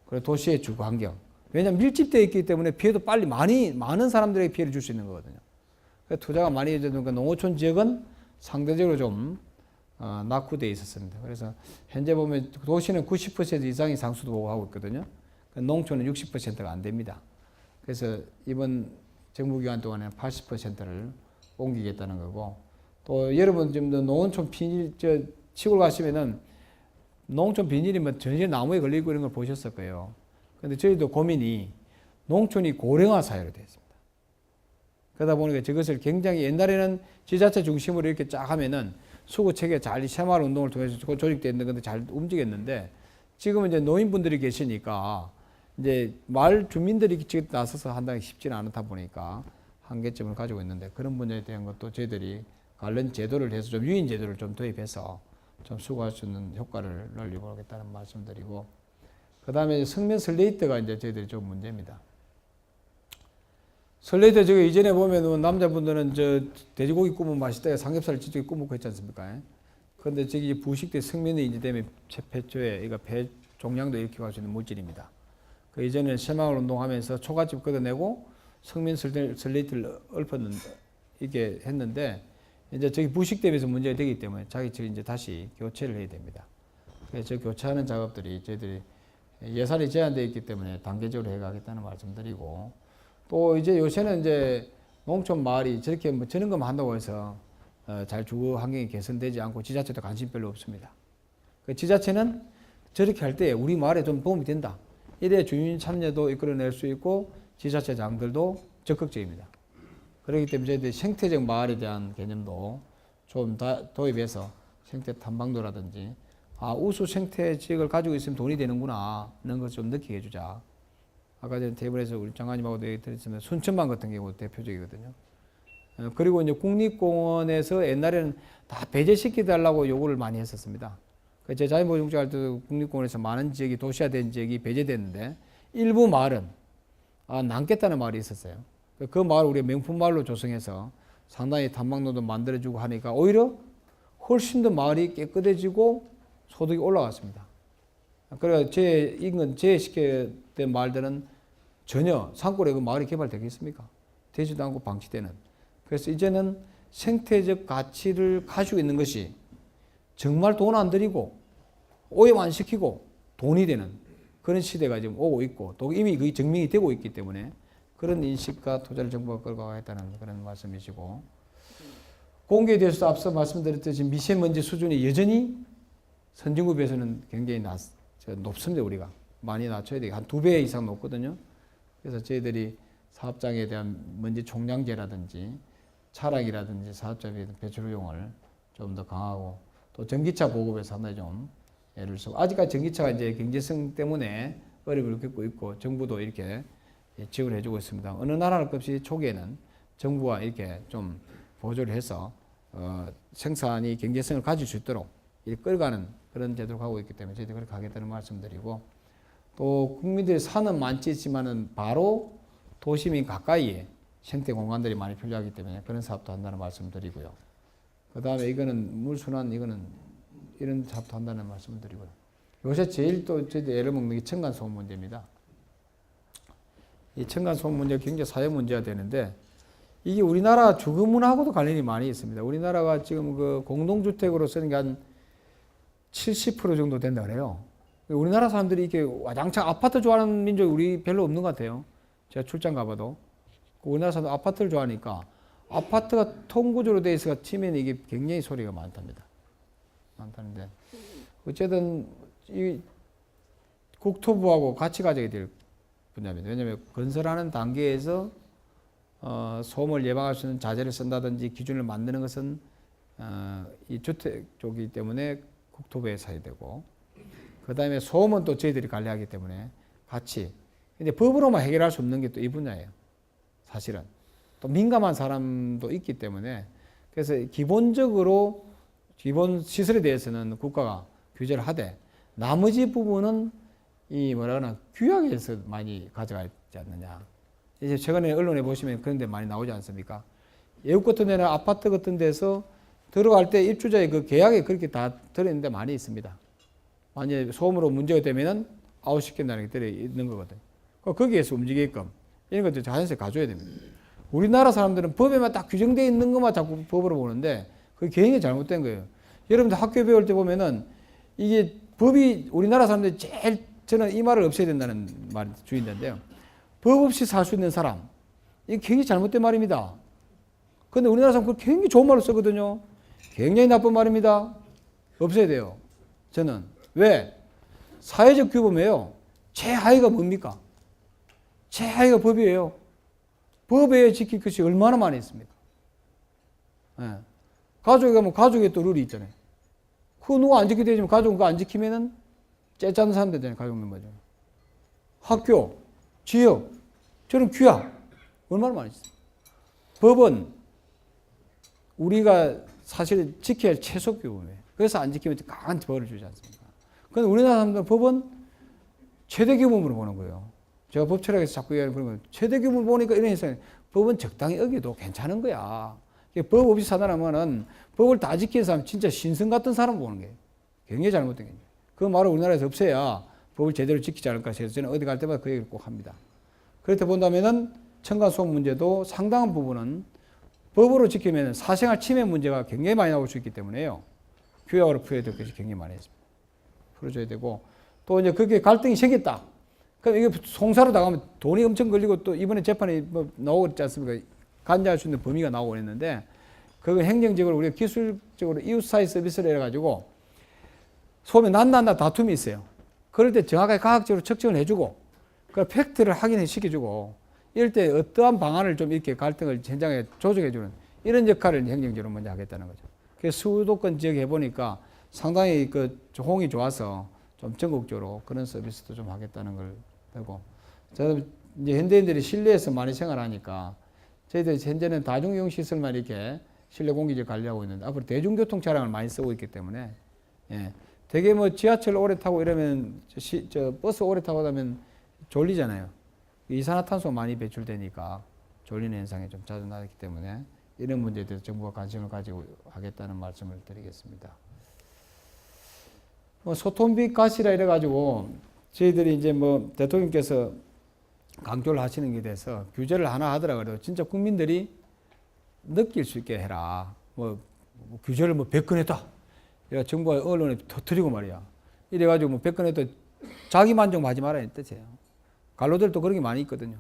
그리고 도시의 주거 환경. 왜냐하면 밀집되어 있기 때문에 피해도 빨리 많은 사람들에게 피해를 줄 수 있는 거거든요. 그래서 투자가 많이 되니까 농어촌 지역은 상대적으로 좀 낙후되어 있었습니다. 그래서 현재 보면 도시는 90% 이상이 상수도 보고하고 있거든요. 농촌은 60%가 안 됩니다. 그래서 이번 정부기간 동안에 80%를 옮기겠다는 거고, 또 여러분 지금 농어촌 비닐 시골 가시면은 농촌 비닐이면 전체 나무에 걸리고 이런 걸 보셨을 거예요. 근데 저희도 고민이 농촌이 고령화 사회로 되어 있습니다. 그러다 보니까 저것을 굉장히 옛날에는 지자체 중심으로 이렇게 쫙 하면은 수구 체계 잘 새마을 운동을 통해서 조직되어 있는 건데 잘 움직였는데 지금은 이제 노인분들이 계시니까 이제 마을 주민들이 직접 나서서 한다는 게 쉽지는 않다 보니까 한계점을 가지고 있는데 그런 분야에 대한 것도 저희들이 관련 제도를 해서 좀 유인 제도를 좀 도입해서 좀 수고할 수 있는 효과를 널리보겠다는 말씀드리고, 그 다음에 성면 슬레이트가 이제 저희들이 좀 문제입니다. 슬레이트 저기 이전에 보면은 남자분들은 저 돼지고기 구우면 맛있다, 삼겹살을 찌개 구우고 했지 않습니까? 그런데 저기 부식 때 성면이 이제 되면 폐초에 이거 폐 종양도 일으켜 수 있는 물질입니다. 그 이전에 새마을 운동하면서 초가집 걷어내고 성면 슬레이트를 엎었는 이게 했는데 이제 저기 부식되면서 문제가 되기 때문에 자기 이제 다시 교체를 해야 됩니다. 그래서 저 교체하는 작업들이 저희들이 예산이 제한되어 있기 때문에 단계적으로 해가겠다는 말씀드리고, 또 이제 요새는 이제 농촌 마을이 저렇게 뭐 저런 것만 한다고 해서 잘 주거 환경이 개선되지 않고 지자체도 관심 별로 없습니다. 그 지자체는 저렇게 할 때 우리 마을에 좀 도움이 된다. 이래 주민 참여도 이끌어낼 수 있고 지자체장들도 적극적입니다. 그렇기 때문에 저희들이 생태적 마을에 대한 개념도 좀 도입해서 생태 탐방도라든지 우수 생태 지역을 가지고 있으면 돈이 되는구나 하는 것을 좀 느끼게 해주자. 아까 전에 테이블에서 우리 장관님하고도 얘기 드렸지만 순천만 같은 경우 대표적이거든요. 그리고 이제 국립공원에서 옛날에는 다 배제시켜달라고 요구를 많이 했었습니다. 제 자연보존공사 할 때도 국립공원에서 많은 지역이 도시화된 지역이 배제됐는데 일부 마을은 남겠다는 마을이 있었어요. 그 마을 우리가 명품 마을로 조성해서 상당히 탐방로도 만들어주고 하니까 오히려 훨씬 더 마을이 깨끗해지고 소득이 올라갔습니다. 그래서 인근 제시켜된 마을들은 전혀 산골에 그 마을이 개발되겠습니까? 되지도 않고 방치되는. 그래서 이제는 생태적 가치를 가지고 있는 것이 정말 돈 안 들이고 오염 안 시키고 돈이 되는 그런 시대가 지금 오고 있고 또 이미 그게 증명이 되고 있기 때문에 그런 인식과 투자를 정부가 끌고 가겠다는 그런 말씀이시고, 공기에 대해서도 앞서 말씀드렸듯이 미세먼지 수준이 여전히 선진국에 비해서는 굉장히 높습니다. 우리가 많이 낮춰야 되고 한 2배 이상 높거든요. 그래서 저희들이 사업장에 대한 먼지 총량제라든지 차량이라든지 사업자에 대한 배출 효용을 좀 더 강하고, 또 전기차 보급에 상당히 좀 애를 쓰고, 아직까지 전기차가 이제 경제성 때문에 어려움을 겪고 있고 정부도 이렇게 지원을 해주고 있습니다. 어느 나라를 없이 초기에는 정부가 이렇게 좀 보조를 해서 생산이 경제성을 가질 수 있도록 이렇게 끌어가는 그런 제도를 가고 있기 때문에 저희들이 그렇게 하겠다는 말씀드리고, 또 국민들이 산은 많지 있지만은 바로 도심인 가까이에 생태 공간들이 많이 필요하기 때문에 그런 사업도 한다는 말씀드리고요. 그 다음에 이거는 물순환 이거는 이런 사업도 한다는 말씀을 드리고요. 요새 제일 또 저희들 애를 먹는 게 층간소음 문제입니다. 이 층간소음 문제가 굉장히 사회 문제가 되는데 이게 우리나라 주거 문화하고도 관련이 많이 있습니다. 우리나라가 지금 그 공동주택으로 쓰는 게 한 70% 정도 된다 그래요. 우리나라 사람들이 이렇게 와장창 아파트 좋아하는 민족이 우리 별로 없는 것 같아요. 제가 출장 가봐도. 우리나라 사람들 아파트를 좋아하니까 아파트가 통구조로 돼 있어가 치면 이게 굉장히 소리가 많답니다. 많다는데 어쨌든 이 국토부하고 같이 가져야 될 분야입니다. 왜냐하면 건설하는 단계에서 소음을 예방할 수 있는 자재를 쓴다든지 기준을 만드는 것은 이 주택 쪽이기 때문에 국토부에 사야 되고, 그 다음에 소음은 또 저희들이 관리하기 때문에 같이. 근데 법으로만 해결할 수 없는 게 또 이 분야예요. 사실은. 또 민감한 사람도 있기 때문에, 그래서 기본적으로 기본 시설에 대해서는 국가가 규제를 하되, 나머지 부분은 이 뭐라거나 규약에서 많이 가져가지 않느냐. 이제 최근에 언론에 보시면 그런 데 많이 나오지 않습니까? 외국 같은 데는 아파트 같은 데서 들어갈 때 입주자의 그 계약에 그렇게 다 들어있는 데 많이 있습니다. 만약에 소음으로 문제가 되면은 아웃시킨다는 게 들어있는 거거든요. 거기에서 움직이게끔 이런 것들 자연스레 가져야 됩니다. 우리나라 사람들은 법에만 딱 규정되어 있는 것만 자꾸 법으로 보는데 그게 굉장히 잘못된 거예요. 여러분들 학교 배울 때 보면은 이게 법이 우리나라 사람들이 제일 저는 이 말을 없애야 된다는 말 주의인데요. 법 없이 살 수 있는 사람. 이게 굉장히 잘못된 말입니다. 그런데 우리나라 사람은 굉장히 좋은 말로 쓰거든요. 굉장히 나쁜 말입니다. 없애야 돼요. 저는. 왜? 사회적 규범이에요. 최하위가 뭡니까? 최하위가 법이에요. 법에 지킬 것이 얼마나 많이 있습니까? 예. 가족에 가면 가족에 또 룰이 있잖아요. 그거 누가 안 지키게 되지만 가족은 그거 안 지키면은 째짜는 사람 되잖아요. 가족 멤버죠. 학교, 지역, 저런 규약 얼마나 많이 있어요. 법은 우리가 사실 지켜야 할 최소 규범이에요. 그래서 안 지키면 강한 벌을 주지 않습니까? 그런데 우리나라 사람들은 법은 최대 규범으로 보는 거예요. 제가 법철학에서 자꾸 얘기하는 그런 거예요. 최대 규범을 보니까 이런 현상이 법은 적당히 어겨도 괜찮은 거야. 법 없이 살아나면은 법을 다 지키는 사람 진짜 신성 같은 사람 보는 게 굉장히 잘못된 거예요. 그 말을 우리나라에서 없애야 법을 제대로 지키지 않을까 해서 저는 어디 갈 때마다 그 얘기를 꼭 합니다. 그렇게 본다면은 층간소음 문제도 상당한 부분은 법으로 지키면 사생활 침해 문제가 굉장히 많이 나올 수 있기 때문에요. 규약으로 풀어야 될 것이 굉장히 많이 있습니다. 풀어줘야 되고, 또 이제 그게 갈등이 생겼다. 그럼 이게 송사로 나가면 돈이 엄청 걸리고, 또 이번에 재판이 뭐 나오고 있지 않습니까? 간주할 수 있는 범위가 나오고 있는데, 그걸 행정적으로 우리가 기술적으로 이웃사회 서비스를 해가지고 소음이 난다 다툼이 있어요. 그럴 때 정확하게 과학적으로 측정을 해주고, 그 팩트를 확인해 시켜주고, 이럴 때 어떠한 방안을 좀 이렇게 갈등을 현장에 조정해주는 이런 역할을 행정적으로 먼저 하겠다는 거죠. 그래서 수도권 지역에 해보니까 상당히 그 호응이 좋아서 좀 전국적으로 그런 서비스도 좀 하겠다는 걸 하고, 저는 이제 현대인들이 실내에서 많이 생활하니까 저희들이 현재는 다중이용 시설만 이렇게 실내 공기질 관리하고 있는데 앞으로 대중교통 차량을 많이 쓰고 있기 때문에, 예. 되게 뭐 지하철 오래 타고 이러면 버스 오래 타고 가면 졸리잖아요. 이산화탄소 많이 배출되니까 졸리는 현상이 좀 자주 나기 때문에 이런 문제에 대해서 정부가 관심을 가지고 하겠다는 말씀을 드리겠습니다. 뭐 소통비 가시라 이래가지고 저희들이 이제 뭐 대통령께서 강조를 하시는 게 돼서 규제를 하나 하더라고요. 진짜 국민들이 느낄 수 있게 해라. 뭐 규제를 뭐 100건 했다. 내가 정부가 언론에 터뜨리고 말이야. 이래가지고 뭐 100건 했다. 자기 만족하지 말아야 뜻이에요. 갈로들도 그런 게 많이 있거든요.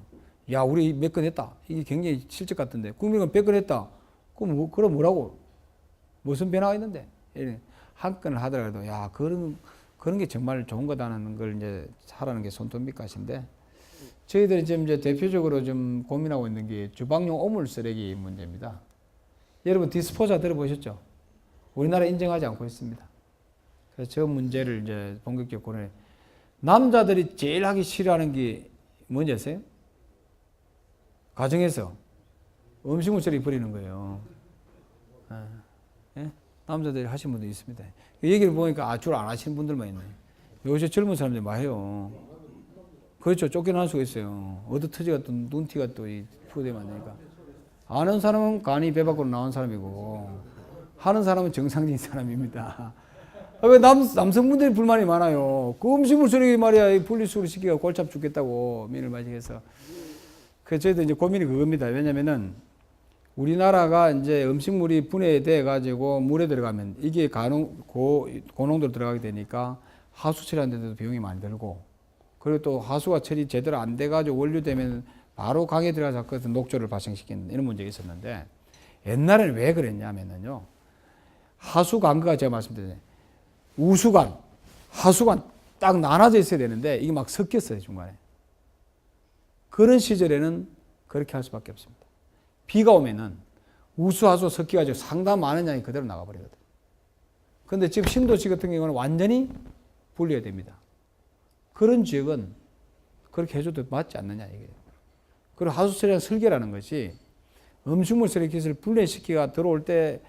야, 우리 몇 건 했다. 이게 굉장히 실적 같은데. 국민은 100건 했다. 그럼 뭐라고? 무슨 변화가 있는데? 한 건을 하더라도, 야, 그런 게 정말 좋은 거다는 걸 이제 하라는 게 손톱밑값인데, 저희들이 지금 이제 대표적으로 좀 고민하고 있는 게 주방용 오물 쓰레기 문제입니다. 여러분, 디스포자 들어보셨죠? 우리나라 인정하지 않고 있습니다. 그래서 저 문제를 이제 본격적으로 고려해. 남자들이 제일 하기 싫어하는 게 뭔지 아세요? 가정에서 음식물 쓰레기 버리는 거예요. 예? 남자들이 하시는 분도 있습니다. 이 얘기를 보니까 줄 안 하시는 분들만 있네. 요새 젊은 사람들이 많이 해요. 그렇죠. 쫓겨날 수가 있어요. 어디터지가 또 눈티가 또 푸대만 되니까. 아는 사람은 간이 배 밖으로 나온 사람이고 하는 사람은 정상적인 사람입니다. 왜 남성분들이 불만이 많아요. 그 음식물 쓰레기 말이야 분리수거를 시키고 골참 죽겠다고 민을 마시겠어. 그래서 저희도 이제 고민이 그겁니다. 왜냐면은 우리나라가 이제 음식물이 분해돼 가지고 물에 들어가면 이게 고농도로 들어가게 되니까 하수 처리하는 데도 비용이 많이 들고, 그리고 또 하수가 처리 제대로 안 돼 가지고 원료되면 바로 강에 들어가서 그 녹조를 발생시키는 이런 문제가 있었는데, 옛날에는 왜 그랬냐면은요, 하수 관계가 제가 말씀드렸잖아요. 우수관, 하수관 딱 나눠져 있어야 되는데 이게 막 섞였어요, 중간에. 그런 시절에는 그렇게 할 수밖에 없습니다. 비가 오면은 우수하수 섞여가지고 상당히 많은 양이 그대로 나가버리거든. 근데 지금 신도시 같은 경우는 완전히 분리해야 됩니다. 그런 지역은 그렇게 해줘도 맞지 않느냐 이게. 그리고 하수처리랑 설계라는 것이 음식물 쓰레기 기술을 분리시키가 들어올 때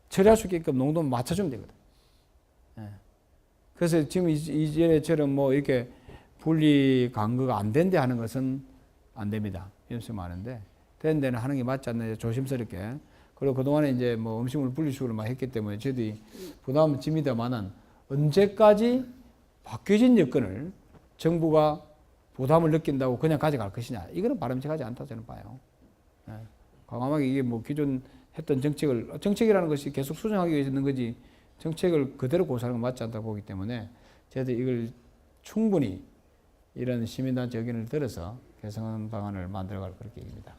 처리할 수 있게끔 농도를 맞춰주면 되거든. 예. 그래서 지금 이제처럼 뭐 이렇게 분리 간거가 안 된대 하는 것은 안 됩니다. 연습 많은데 된 데는 하는 게 맞지 않느냐 조심스럽게. 그리고 그동안에 이제 뭐 음식물 분리수거를 많이 했기 때문에 저희들이 부담은 집니다만은 언제까지 바뀌어진 여건을 정부가 부담을 느낀다고 그냥 가져갈 것이냐. 이거는 바람직하지 않다 저는 봐요. 예. 과감하게 이게 뭐 기존 했던 정책이라는 것이 계속 수정하기 위해서 있는 거지 정책을 그대로 고수하는 건 맞지 않다고 보기 때문에 저희들이 이걸 충분히 이런 시민단체 의견을 들어서 개선 방안을 만들어갈 그렇게 얘기입니다.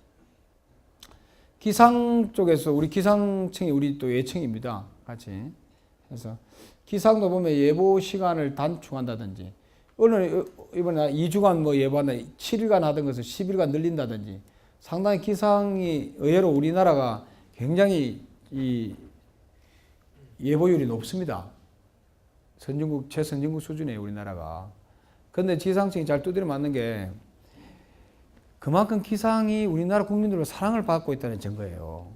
기상 쪽에서 우리 기상청이 우리 또 예청입니다. 같이. 그래서 기상도 보면 예보 시간을 단축한다든지 오늘 이번에 2주간 뭐 예보한다 7일간 하던 것을 10일간 늘린다든지 상당히 기상이 의외로 우리나라가 굉장히 이 예보율이 높습니다. 선진국 최선진국 수준이에요 우리나라가. 그런데 기상청이 잘 두드려 맞는 게 그만큼 기상이 우리나라 국민들로 사랑을 받고 있다는 증거예요.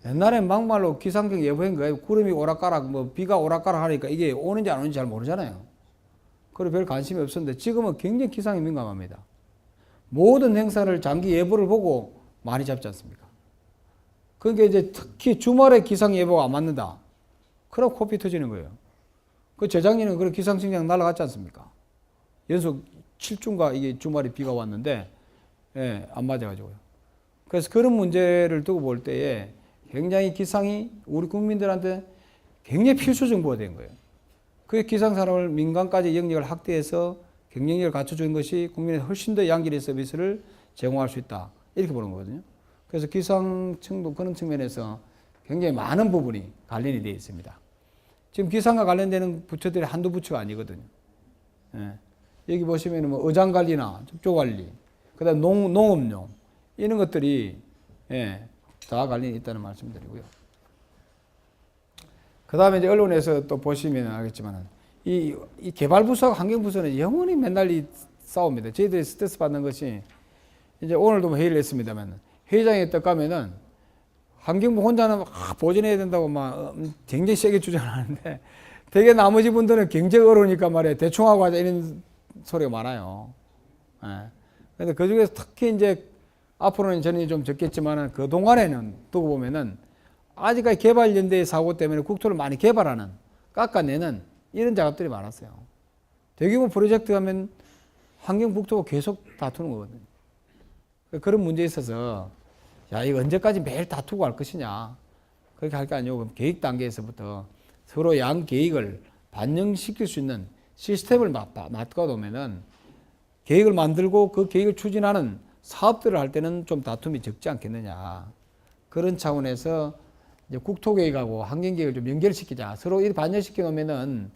옛날엔 막말로 기상청 예보한 거예요. 구름이 오락가락 뭐 비가 오락가락 하니까 이게 오는지 안 오는지 잘 모르잖아요. 그리고 별 관심이 없었는데 지금은 굉장히 기상에 민감합니다. 모든 행사를 장기 예보를 보고 많이 잡지 않습니까? 그러니까 이제 특히 주말에 기상 예보가 안 맞는다. 그럼 코피 터지는 거예요. 그 재작년에 그런 기상청장 날아갔지 않습니까? 연속 7주인가 이게 주말에 비가 왔는데 예, 안 맞아가지고요. 그래서 그런 문제를 두고 볼 때에 굉장히 기상이 우리 국민들한테 굉장히 필수 정보가 된 거예요. 그 기상산업을 민간까지 영역을 확대해서 경쟁력을 갖춰주는 것이 국민의 훨씬 더 양질의 서비스를 제공할 수 있다. 이렇게 보는 거거든요. 그래서 기상청도 그런 측면에서 굉장히 많은 부분이 관련이 되어 있습니다. 지금 기상과 관련되는 부처들이 한두 부처가 아니거든요. 예. 여기 보시면 뭐 어장관리나 족조관리, 그 다음 농업용, 이런 것들이, 예, 다 관련이 있다는 말씀드리고요. 그 다음에 이제 언론에서 또 보시면 알겠지만, 이 개발부서와 환경부서는 영원히 맨날 싸웁니다. 저희들이 스트레스 받는 것이, 이제 오늘도 회의를 했습니다만, 회의장에 딱 가면은, 환경부 혼자는 보존해야 된다고 막 굉장히 세게 주장을 하는데, 되게 나머지 분들은 굉장히 어려우니까 말이에요. 대충 하고 하자 이런 소리가 많아요. 예. 근데 그 중에서 특히 이제 앞으로는 전이 좀 적겠지만 그 동안에는 두고 보면은 아직까지 개발연대의 사고 때문에 국토를 많이 개발하는, 깎아내는 이런 작업들이 많았어요. 대규모 프로젝트 하면 환경국토가 계속 다투는 거거든요. 그런 문제에 있어서 야, 이거 언제까지 매일 다투고 할 것이냐. 그렇게 할 게 아니고 계획 단계에서부터 서로 양 계획을 반영시킬 수 있는 시스템을 놔두고 놓으면은 계획을 만들고 그 계획을 추진하는 사업들을 할 때는 좀 다툼이 적지 않겠느냐. 그런 차원에서 이제 국토계획하고 환경계획을 좀 연결시키자. 서로 이렇게 반영시켜 놓으면은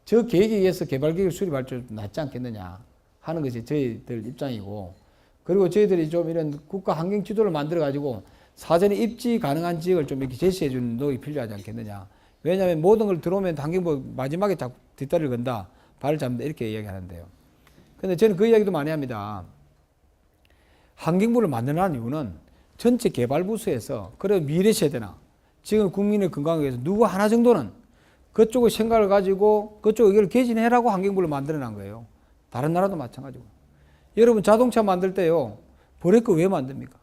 저 계획에 의해서 개발계획을 수립할 줄 낫지 않겠느냐 하는 것이 저희들 입장이고, 그리고 저희들이 좀 이런 국가 환경 지도를 만들어 가지고 사전에 입지 가능한 지역을 좀 이렇게 제시해 주는 노력이 필요하지 않겠느냐. 왜냐하면 모든 걸 들어오면 환경부 마지막에 자꾸 뒷다리를 건다, 발을 잡는다, 이렇게 이야기하는데요. 근데 저는 그 이야기도 많이 합니다. 환경부를 만들라는 이유는 전체 개발부서에서, 그래 미래 세대나 지금 국민의 건강을 위해서 누구 하나 정도는 그쪽의 생각을 가지고 그쪽 의견을 개진해라고 환경부를 만들어낸 거예요. 다른 나라도 마찬가지고. 여러분 자동차 만들 때요, 브레이크 왜 만듭니까?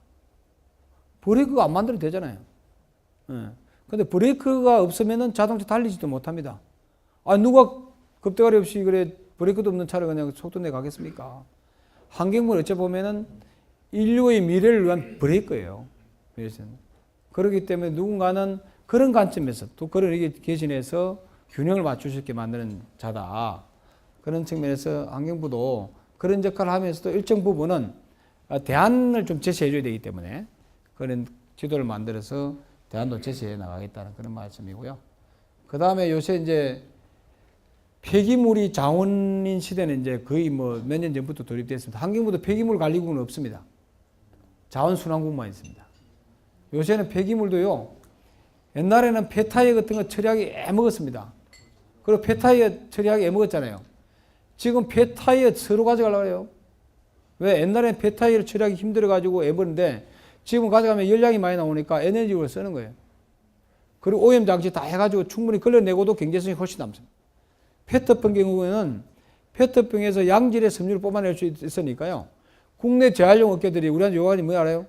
브레이크가 안 만들어도 되잖아요. 근데 브레이크가 없으면은 자동차 달리지도 못합니다. 아, 누가 급대가리 없이 그래 브레이크도 없는 차를 그냥 속도 내 가겠습니까? 환경부를 어째 보면은 인류의 미래를 위한 브레이크예요. 그렇기 때문에 누군가는 그런 관점에서 또 그런 의견 개진해서 균형을 맞출 수 있게 만드는 자다. 그런 측면에서 환경부도 그런 역할을 하면서도 일정 부분은 대안을 좀 제시해 줘야 되기 때문에 그런 지도를 만들어서 대안도 제시해 나가겠다는 그런 말씀이고요. 그 다음에 요새 이제 폐기물이 자원인 시대는 이제 거의 뭐 몇 년 전부터 도입됐습니다. 환경부도 폐기물 관리국은 없습니다. 자원순환국만 있습니다. 요새는 폐기물도요. 옛날에는 폐타이어 같은 거 처리하기 애먹었습니다. 그리고 폐타이어 처리하기 애먹었잖아요. 지금 폐타이어 서로 가져가려고 해요. 왜? 옛날에는 폐타이어를 처리하기 힘들어가지고 애먹는데 지금 가져가면 열량이 많이 나오니까 에너지로 쓰는 거예요. 그리고 오염 장치 다 해가지고 충분히 걸러내고도 경제성이 훨씬 남습니다. 페트병 경우에는 페트병에서 양질의 섬유를 뽑아낼 수 있으니까요. 국내 재활용 업계들이 우리한테 요구하는 게 뭐야 알아요?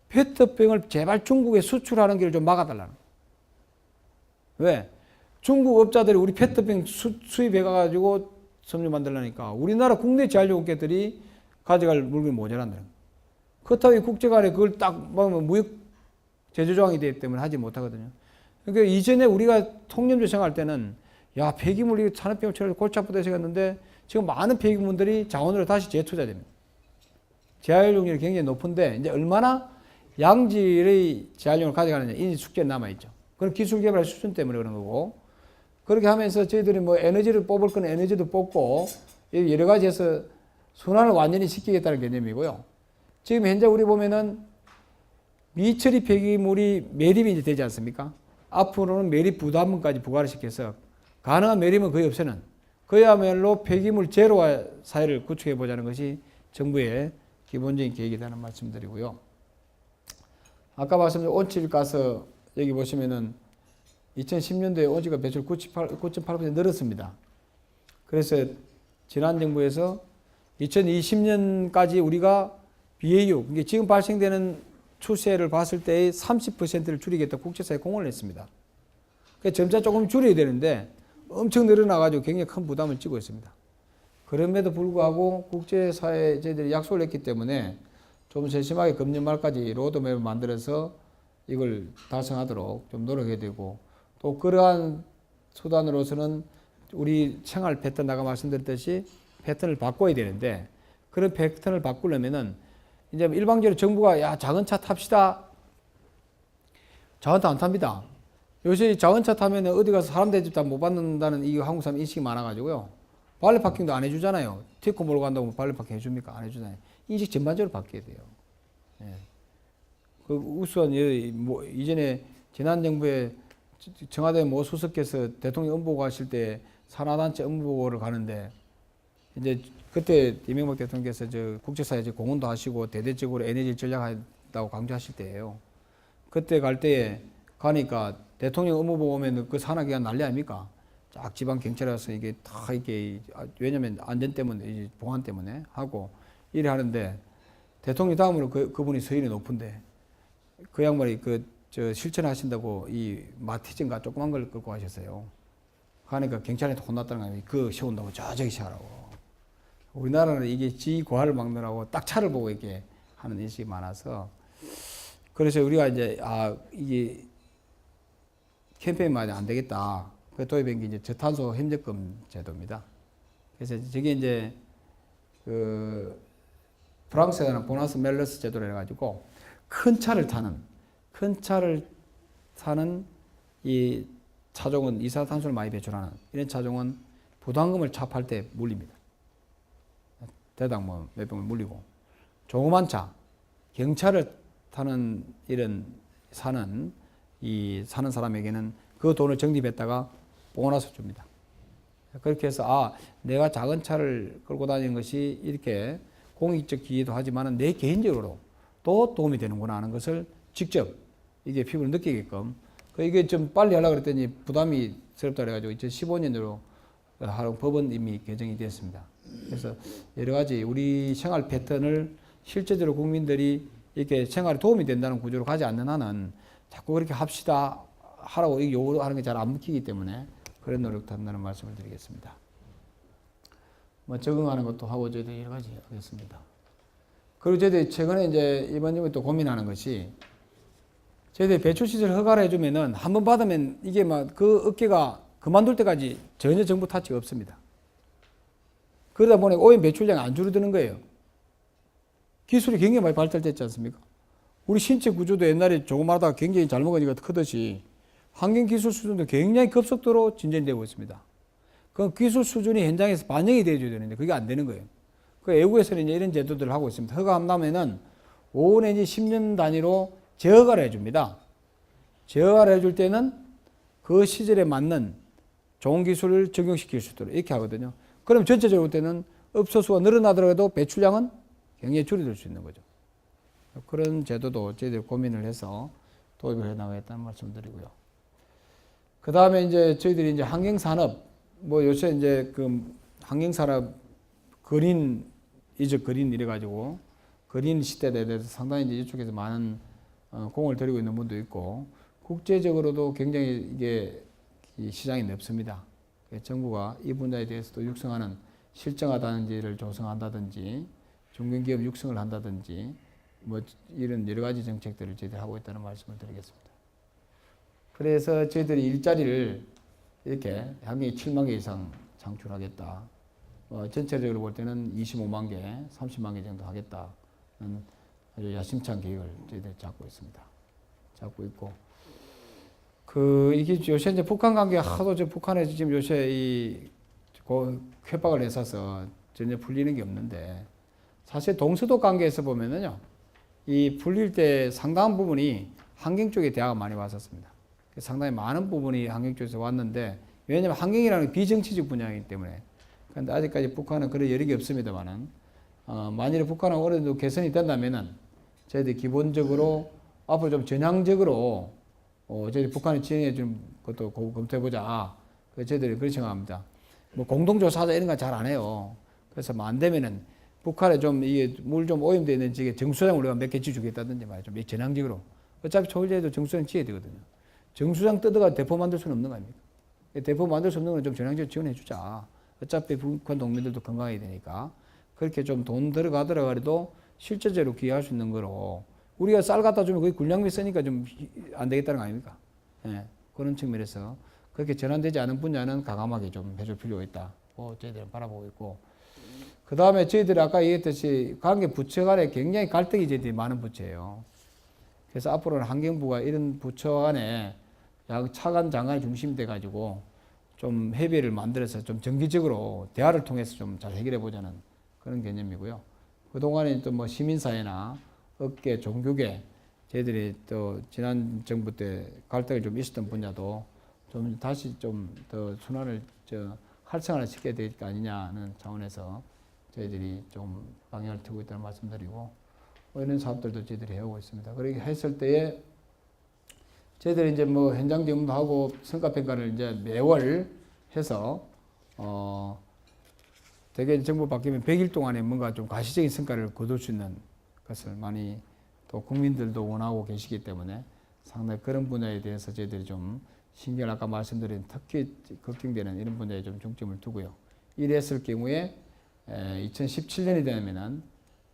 페트병을 제발 중국에 수출하는 길을 좀 막아달라는 거예요. 왜? 중국 업자들이 우리 페트병 수입해가지고 섬유 만들려니까 우리나라 국내 재활용 업계들이 가져갈 물건이 모자란다는 거예요. 그렇다고 국제간에 그걸 딱 막으면 무역 제조 조항이 되기 때문에 하지 못하거든요. 그러니까 이전에 우리가 통념조 생활할 때는 야 폐기물이 산업병 처리해서 골치 아프다 생각했는데 지금 많은 폐기물들이 자원으로 다시 재투자됩니다. 재활용률이 굉장히 높은데 이제 얼마나 양질의 재활용을 가져가느냐 이 숙제는 남아있죠. 그건 기술 개발 수준 때문에 그런 거고 그렇게 하면서 저희들이 뭐 에너지를 뽑을 건 에너지도 뽑고 여러 가지에서 순환을 완전히 시키겠다는 개념이고요. 지금 현재 우리 보면은 미처리 폐기물이 매립이 이제 되지 않습니까? 앞으로는 매립 부담금까지 부과를 시켜서 가능한 매립은 거의 없애는 그야말로 폐기물 제로화 사회를 구축해 보자는 것이 정부의 기본적인 계획이라는 말씀드리고요. 아까 말씀드린 온실가스 여기 보시면은 2010년도에 온실가 배출 9.8% 늘었습니다. 그래서 지난 정부에서 2020년까지 우리가 BAU, 그러니까 지금 발생되는 추세를 봤을 때의 30%를 줄이겠다 국제사회에 공언을 했습니다. 그러니까 점차 조금 줄여야 되는데 엄청 늘어나가지고 굉장히 큰 부담을 지고 있습니다. 그럼에도 불구하고 국제사회에 저희들이 약속을 했기 때문에 좀 세심하게 금년 말까지 로드맵을 만들어서 이걸 달성하도록 좀 노력해야 되고 또 그러한 수단으로서는 우리 생활 패턴 아까 말씀드렸듯이 패턴을 바꿔야 되는데 그런 패턴을 바꾸려면은 이제 일방적으로 정부가 야 작은 차 탑시다. 작은 차 안 탑니다. 요새 작은 차 타면 어디 가서 사람 대접 다 못 받는다는 이 한국 사람 인식이 많아가지고요. 발레 파킹도 안 해주잖아요. 티코 몰고 간다고 발레 파킹 해줍니까? 안 해주잖아요. 인식 전반적으로 바뀌어야 돼요. 예. 그 우수한 뭐 이전에 지난 정부에 청와대 모 수석께서 대통령 업무보고 하실 때 산하단체 업무보고를 가는데 이제 그때 이명박 대통령께서 저 국제사회 공헌도 하시고 대대적으로 에너지를 전략한다고 강조하실 때예요. 그때 갈 때에 가니까 대통령 업무보고 오면 그 산하기관 난리 아닙니까? 쫙 지방 경찰에 와서 이게 다 이게 왜냐면 안전 때문에 보안 때문에 하고 이래 하는데 대통령 다음으로 그분이 서열이 높은데 그 양반이 저 실천하신다고 이 마티즌가 조그만 걸 끌고 가셨어요. 가니까 경찰한테 혼났다는 거예요. 그거 세운다고 저기 세우라고. 우리나라는 이게 지고하를 막느라고 딱 차를 보고 이렇게 하는 인식이 많아서 그래서 우리가 이제 이게 캠페인 많이 안 되겠다. 그 도입한 게 이제 저탄소 협력금 제도입니다. 그래서 저게 이제 그 프랑스에는 보너스 멜러스 제도를 해가지고 큰 차를 타는 이 차종은 이산화탄소를 많이 배출하는 이런 차종은 부담금을 차팔 때 물립니다. 대당 뭐 몇 병을 물리고 조그만 차, 경차를 타는 이런 사는 사람에게는 그 돈을 적립했다가 보너스 줍니다. 그렇게 해서 내가 작은 차를 끌고 다니는 것이 이렇게 공익적 기여도 하지만 내 개인적으로 또 도움이 되는구나 하는 것을 직접 이게 피부로 느끼게끔 이게 좀 빨리 하려고 그랬더니 부담이 스럽다 그래가지고 2015년으로 하는 법은 이미 개정이 되었습니다. 그래서 여러 가지 우리 생활 패턴을 실제적으로 국민들이 이렇게 생활에 도움이 된다는 구조로 가지 않는 한은 자꾸 그렇게 합시다 하라고 요구하는 게 잘 안 먹히기 때문에 그런 노력도 한다는 말씀을 드리겠습니다. 뭐 적응하는 것도 하고 저희들 여러 가지 하겠습니다. 그리고 저희들 최근에 이제 이번 정부에 또 고민하는 것이 저희들 배출시설 허가를 해주면은 한 번 받으면 이게 막 그 업계가 그만둘 때까지 전혀 정부 타치가 없습니다. 그러다 보니 오염 배출량이 안 줄어드는 거예요. 기술이 굉장히 많이 발달됐지 않습니까? 우리 신체 구조도 옛날에 조그마하다가 굉장히 잘 먹으니까 크듯이 환경기술 수준도 굉장히 급속도로 진전되고 있습니다. 그 기술 수준이 현장에서 반영이 되어줘야 되는데 그게 안 되는 거예요. 그 외국에서는 이제 이런 제도들을 하고 있습니다. 허가 한다면은 5 내지 10년 단위로 제어가를 해줍니다. 제어가를 해줄 때는 그 시절에 맞는 좋은 기술을 적용시킬 수 있도록 이렇게 하거든요. 그럼 전체적으로 볼 때는 업소수가 늘어나더라도 배출량은 굉장히 줄어들 수 있는 거죠. 그런 제도도 저희들이 고민을 해서 도입을 해 나가겠다는 말씀을 드리고요. 그 다음에 이제 저희들이 이제 환경산업, 뭐 요새 이제 그 환경산업 그린, 이적 그린 이래가지고 그린 시대에 대해서 상당히 이제 이쪽에서 많은 공을 들이고 있는 분도 있고 국제적으로도 굉장히 이게 시장이 넓습니다. 정부가 이 분야에 대해서도 육성하는 실정하다는지를 조성한다든지 중견기업 육성을 한다든지 뭐 이런 여러 가지 정책들을 저희들이 하고 있다는 말씀을 드리겠습니다. 그래서 저희들이 일자리를 이렇게 향후 7만 개 이상 창출하겠다. 전체적으로 볼 때는 25만 개, 30만 개 정도 하겠다는 아주 야심찬 계획을 저희들이 잡고 있습니다. 잡고 있고, 이게 요새 이제 북한 관계 하도 북한에서 지금 요새 협박을 했어서 전혀 풀리는 게 없는데, 사실 동서독 관계에서 보면은요, 이 풀릴 때 상당한 부분이 환경 쪽에 대화가 많이 왔었습니다. 상당히 많은 부분이 환경 쪽에서 왔는데, 왜냐하면 환경이라는 게 비정치적 분야이기 때문에. 그런데 아직까지 북한은 그런 여력이 없습니다만은, 만일에 북한은 어느 정도 개선이 된다면은, 저희들이 기본적으로 앞으로 좀 전향적으로, 저희들이 북한이 지원해 준 것도 검토해보자. 저희들이 그렇게 생각합니다. 뭐 공동조사하자 이런 건 잘 안 해요. 그래서 뭐 안 되면은, 북한에 좀 이게 물 좀 오염되어 있는 지역에 정수장 우리가 몇 개 지어주겠다든지 말이죠. 좀 전향적으로. 어차피 초일제도 정수장 지어야 되거든요. 정수장 뜯어가 대포 만들 수는 없는 거 아닙니까? 대포 만들 수 없는 건 좀 전향적으로 지원해 주자. 어차피 북한 동민들도 건강해야 되니까. 그렇게 좀 돈 들어가더라도 실제적으로 기여할 수 있는 거로. 우리가 쌀 갖다 주면 거기 군량미 쓰니까 좀 안 되겠다는 거 아닙니까? 예, 그런 측면에서 그렇게 전환되지 않은 분야는 가감하게 좀 해줄 필요가 있다. 저희들은 바라보고 있고. 그 다음에 저희들이 아까 얘기했듯이 관계 부처 간에 굉장히 갈등이 저희들이 많은 부처예요. 그래서 앞으로는 환경부가 이런 부처 간에 차관 장관이 중심이 돼가지고 좀 협의를 만들어서 좀 정기적으로 대화를 통해서 좀 잘 해결해 보자는 그런 개념이고요. 그동안에 또 뭐 시민사회나 업계, 종교계, 저희들이 또 지난 정부 때 갈등이 좀 있었던 분야도 좀 다시 좀 더 순환을 활성화를 시켜야 될 거 아니냐는 차원에서 저희들이 좀 방향을 트고 있다는 말씀드리고, 이런 사업들도 저희들이 해오고 있습니다. 그렇게 했을 때에 저희들이 이제 뭐 현장 경험도 하고 성과평가를 이제 매월 해서, 대개 정부 바뀌면 100일 동안에 뭔가 좀 가시적인 성과를 거둘 수 있는 것을 많이 또 국민들도 원하고 계시기 때문에 상당히 그런 분야에 대해서 저희들이 좀 신경, 아까 말씀드린 특히 걱정되는 이런 분야에 좀 중점을 두고요. 이랬을 경우에 2017년이 되면은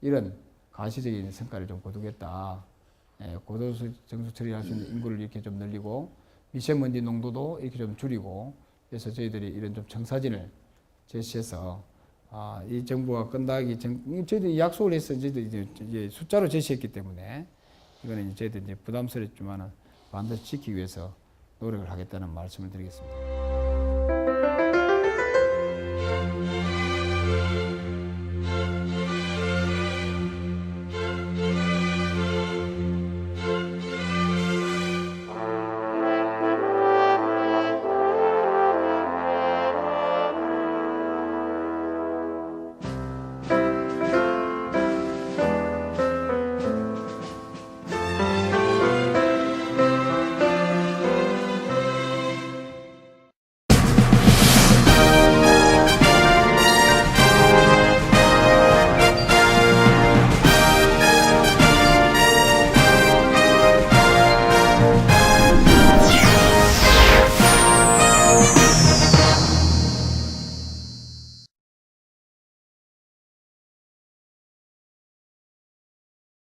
이런 가시적인 성과를 좀 거두겠다. 고도수 정수 처리할 수 있는 인구를 이렇게 좀 늘리고 미세먼지 농도도 이렇게 좀 줄이고, 그래서 저희들이 이런 좀 청사진을 제시해서 이 정부가 끝나기 전 저희들이 약속을 해서 저희들이 이제 숫자로 제시했기 때문에 이거는 저희들이 이제 부담스럽지만은 반드시 지키기 위해서 노력을 하겠다는 말씀을 드리겠습니다.